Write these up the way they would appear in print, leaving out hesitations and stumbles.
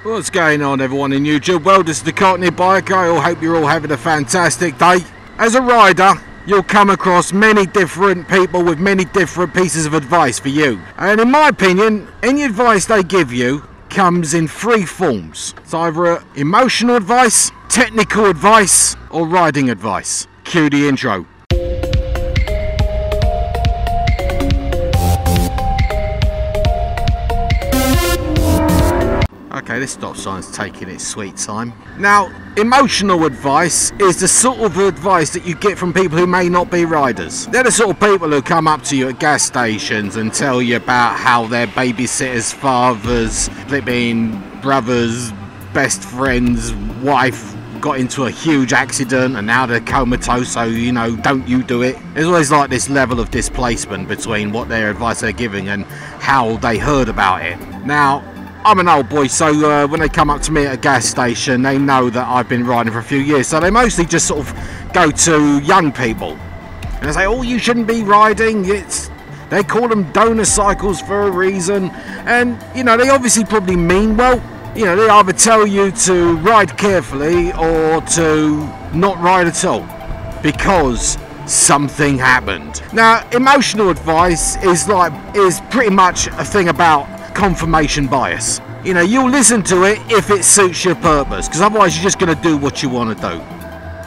What's going on, everyone in YouTube? Well, this is the Cockney biker. I hope you're all having a fantastic day. As a rider, you'll come across many different people with many different pieces of advice for you. And in my opinion, any advice they give you comes in three forms. It's either emotional advice, technical advice, or riding advice. Cue the intro. Okay, this stop sign's taking its sweet time. Now, emotional advice is the sort of advice that you get from people who may not be riders. They're the sort of people who come up to you at gas stations and tell you about how their babysitters, fathers, flipping brothers, best friends, wife got into a huge accident and now they're comatose, so, you know, don't you do it. There's always like this level of displacement between what their advice they're giving and how they heard about it. Now, I'm an old boy, so when they come up to me at a gas station, they know that I've been riding for a few years, so they mostly just sort of go to young people and they say, oh, you shouldn't be riding, they call them donor cycles for a reason. And, you know, they obviously probably mean well. You know, they either tell you to ride carefully or to not ride at all because something happened. Now, emotional advice is pretty much a thing about confirmation bias. You know, you'll listen to it if it suits your purpose, because otherwise you're just going to do what you want to do.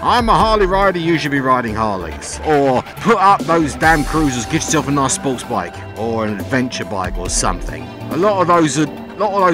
I'm a Harley rider, you should be riding Harleys. Or put up those damn cruisers, get yourself a nice sports bike or an adventure bike or something. A lot of those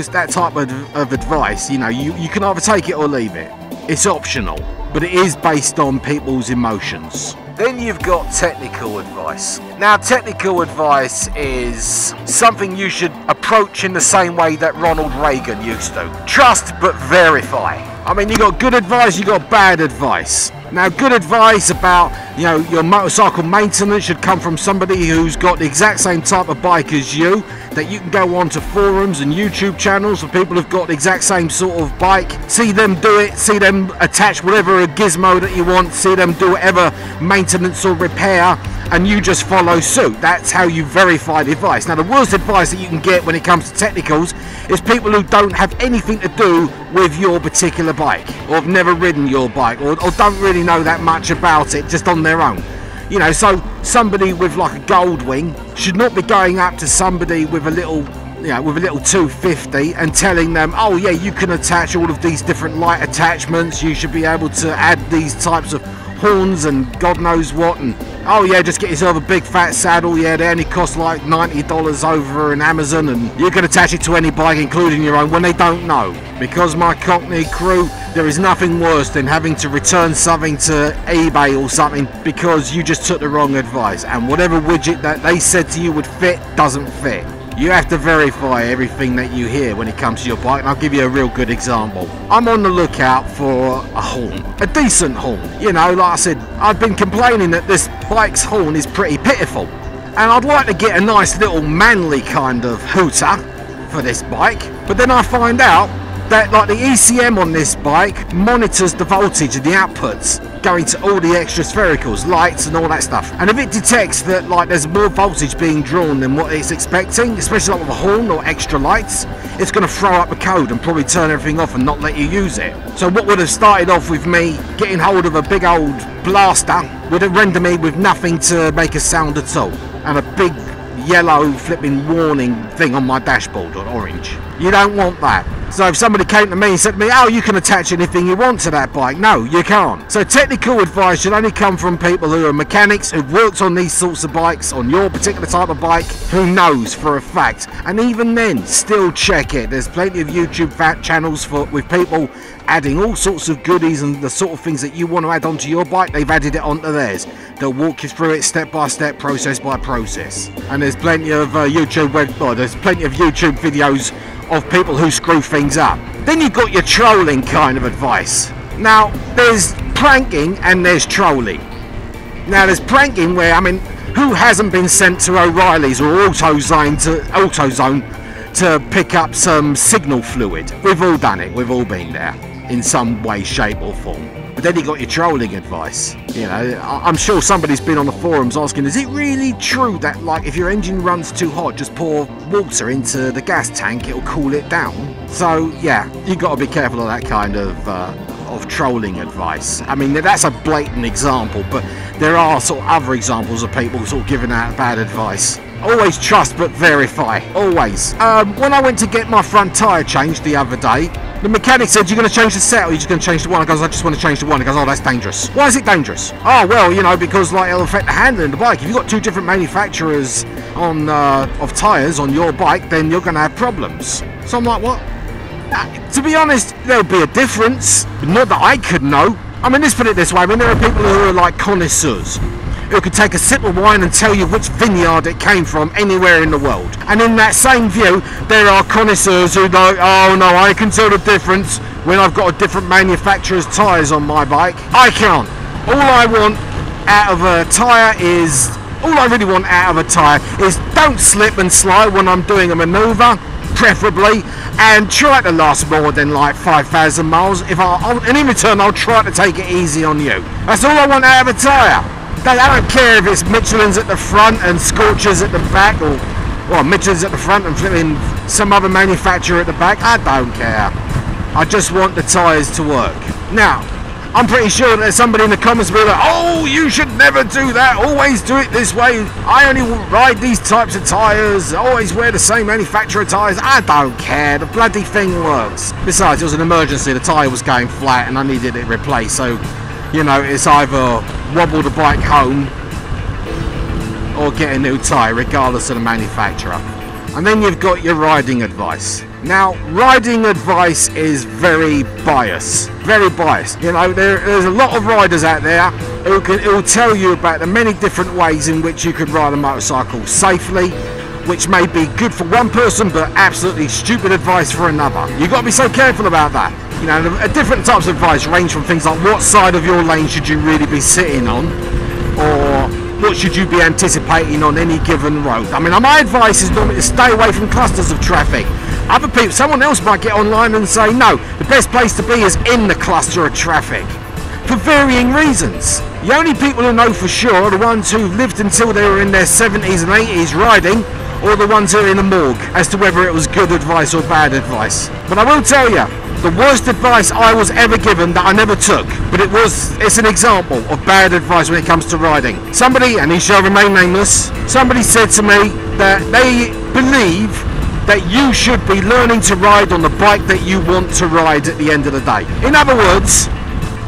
that type of advice, you know, you can either take it or leave it. It's optional, but it is based on people's emotions. Then you've got technical advice. Now, technical advice is something you should approach in the same way that Ronald Reagan used to. Trust but verify. I mean, you got good advice, you got bad advice. Now, good advice about, you know, your motorcycle maintenance should come from somebody who's got the exact same type of bike as you, that you can go onto forums and YouTube channels for people who've got the exact same sort of bike, see them do it, see them attach whatever gizmo that you want, see them do whatever maintenance or repair, and you just follow suit. That's how you verify the advice. Now, the worst advice that you can get when it comes to technicals is people who don't have anything to do with your particular bike, or have never ridden your bike, or don't really know that much about it, just on their own. You know, so somebody with like a gold wing should not be going up to somebody with a little, you know, with a little 250 and telling them, oh yeah, you can attach all of these different light attachments, you should be able to add these types of horns and God knows what, and oh yeah, just get yourself a big fat saddle, yeah, they only cost like $90 over in Amazon and you can attach it to any bike including your own, when they don't know. Because my Cockney crew, there is nothing worse than having to return something to eBay or something because you just took the wrong advice and whatever widget that they said to you would fit doesn't fit. You have to verify everything that you hear when it comes to your bike, and I'll give you a real good example. I'm on the lookout for a horn, a decent horn. You know, like I said, I've been complaining that this bike's horn is pretty pitiful, and I'd like to get a nice little manly kind of hooter for this bike, but then I find out that like the ECM on this bike monitors the voltage and the outputs going to all the extra sphericals, lights and all that stuff, and if it detects that like there's more voltage being drawn than what it's expecting, especially like with a horn or extra lights, it's going to throw up a code and probably turn everything off and not let you use it. So what would have started off with me getting hold of a big old blaster would have rendered me with nothing to make a sound at all, and a big yellow flipping warning thing on my dashboard, or orange. You don't want that. So if somebody came to me and said to me, oh, you can attach anything you want to that bike, no, you can't. So technical advice should only come from people who are mechanics, who've worked on these sorts of bikes, on your particular type of bike, who knows for a fact. And even then, still check it. There's plenty of YouTube channels with people adding all sorts of goodies and the sort of things that you want to add onto your bike, they've added it onto theirs. They'll walk you through it step by step, process by process. And there's plenty of YouTube videos of people who screw things up. Then you've got your trolling kind of advice. Now, there's pranking and there's trolling. Now, there's pranking where, I mean, who hasn't been sent to O'Reilly's or AutoZone to pick up some signal fluid? We've all done it, we've all been there in some way, shape or form. But then you got your trolling advice. You know, I'm sure somebody's been on the forums asking, is it really true that, like, if your engine runs too hot, just pour water into the gas tank, it'll cool it down? So yeah, you got to be careful of that kind of trolling advice. I mean, that's a blatant example, but there are sort of other examples of people sort of giving out bad advice. Always trust but verify, always. When I went to get my front tyre changed the other day, the mechanic said, you're going to change the set or you're just going to change the one? I goes, I just want to change the one. He goes, oh, that's dangerous. Why is it dangerous? Oh, well, you know, because like it'll affect the handling of the bike. If you've got two different manufacturers on of tyres on your bike, then you're going to have problems. So I'm like, what? To be honest, there'll be a difference, but not that I could know. I mean, let's put it this way. I mean, there are people who are like connoisseurs, who could take a sip of wine and tell you which vineyard it came from anywhere in the world. And in that same view, there are connoisseurs who go, oh no, I can tell the difference when I've got a different manufacturer's tyres on my bike. I can't. All I want out of a tyre is, all I really want out of a tyre is don't slip and slide when I'm doing a manoeuvre, preferably, and try to last more than like 5,000 miles. And in return, I'll try to take it easy on you. That's all I want out of a tyre. I don't care if it's Michelin's at the front and Scorchers at the back, or well, Michelin's at the front and flipping some other manufacturer at the back. I don't care. I just want the tyres to work. Now, I'm pretty sure there's somebody in the comments will be like, oh, you should never do that. Always do it this way. I only ride these types of tyres. Always wear the same manufacturer tyres. I don't care. The bloody thing works. Besides, it was an emergency. The tyre was going flat and I needed it replaced. So, you know, it's either wobble the bike home or get a new tyre, regardless of the manufacturer. And then you've got your riding advice. Now, riding advice is very biased. Very biased. You know, there's a lot of riders out there who will tell you about the many different ways in which you could ride a motorcycle safely, which may be good for one person but absolutely stupid advice for another. You've got to be so careful about that. You know, different types of advice range from things like what side of your lane should you really be sitting on, or what should you be anticipating on any given road. I mean, my advice is normally to stay away from clusters of traffic. Other people, someone else might get online and say, no, the best place to be is in the cluster of traffic, for varying reasons. The only people who know for sure are the ones who lived until they were in their 70s and 80s riding, or the ones who are in the morgue, as to whether it was good advice or bad advice. But I will tell you, the worst advice I was ever given that I never took, but it's an example of bad advice when it comes to riding. Somebody, and he shall remain nameless, somebody said to me that they believe that you should be learning to ride on the bike that you want to ride at the end of the day. In other words,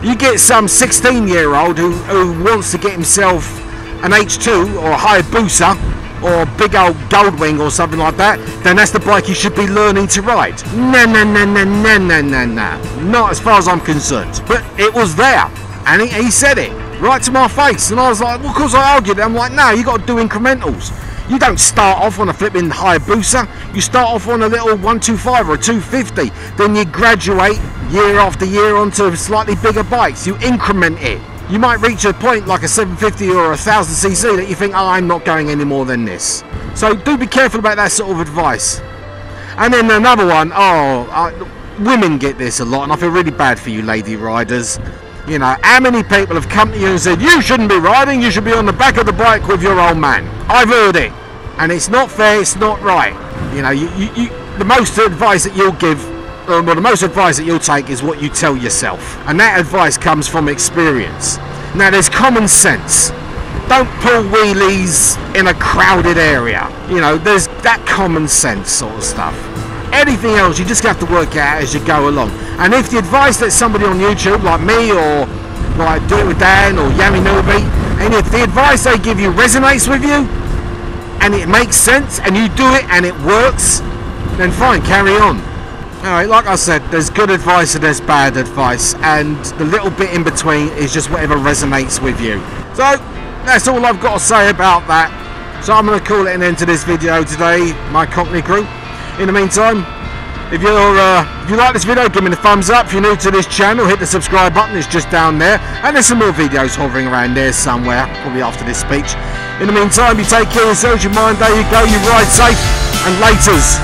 you get some 16-year-old who wants to get himself an H2 or a Hayabusa or a big old Goldwing or something like that, then that's the bike you should be learning to ride. No, not as far as I'm concerned. But it was there, and he said it right to my face, and I was like, well, of course I argued it. I'm like, no, you got to do incrementals. You don't start off on a flipping Hayabusa, you start off on a little 125 or a 250, then you graduate year after year onto slightly bigger bikes. You increment it. You might reach a point like a 750 or a 1000cc that you think, oh, I'm not going any more than this. So do be careful about that sort of advice. And then another one, women get this a lot, and I feel really bad for you lady riders. You know, how many people have come to you and said, you shouldn't be riding, you should be on the back of the bike with your old man. I've heard it, and it's not fair, it's not right. You know, the most advice that you'll give, well, the most advice that you'll take is what you tell yourself, and that advice comes from experience. Now, there's common sense. Don't pull wheelies in a crowded area. You know, there's that common sense sort of stuff. Anything else, you just have to work out as you go along. And if the advice that somebody on YouTube, like me, or like Do It With Dan, or Yami Nubi, and if the advice they give you resonates with you, and it makes sense, and you do it, and it works, then fine, carry on. Alright, like I said, there's good advice and there's bad advice, and the little bit in between is just whatever resonates with you. So, that's all I've got to say about that. So I'm going to call it an end to this video today, my Cockney crew. In the meantime, if you like this video, give me the thumbs up. If you're new to this channel, hit the subscribe button, it's just down there. And there's some more videos hovering around there somewhere, probably after this speech. In the meantime, you take care of yourselves, your mind, there you go, you ride safe, and laters.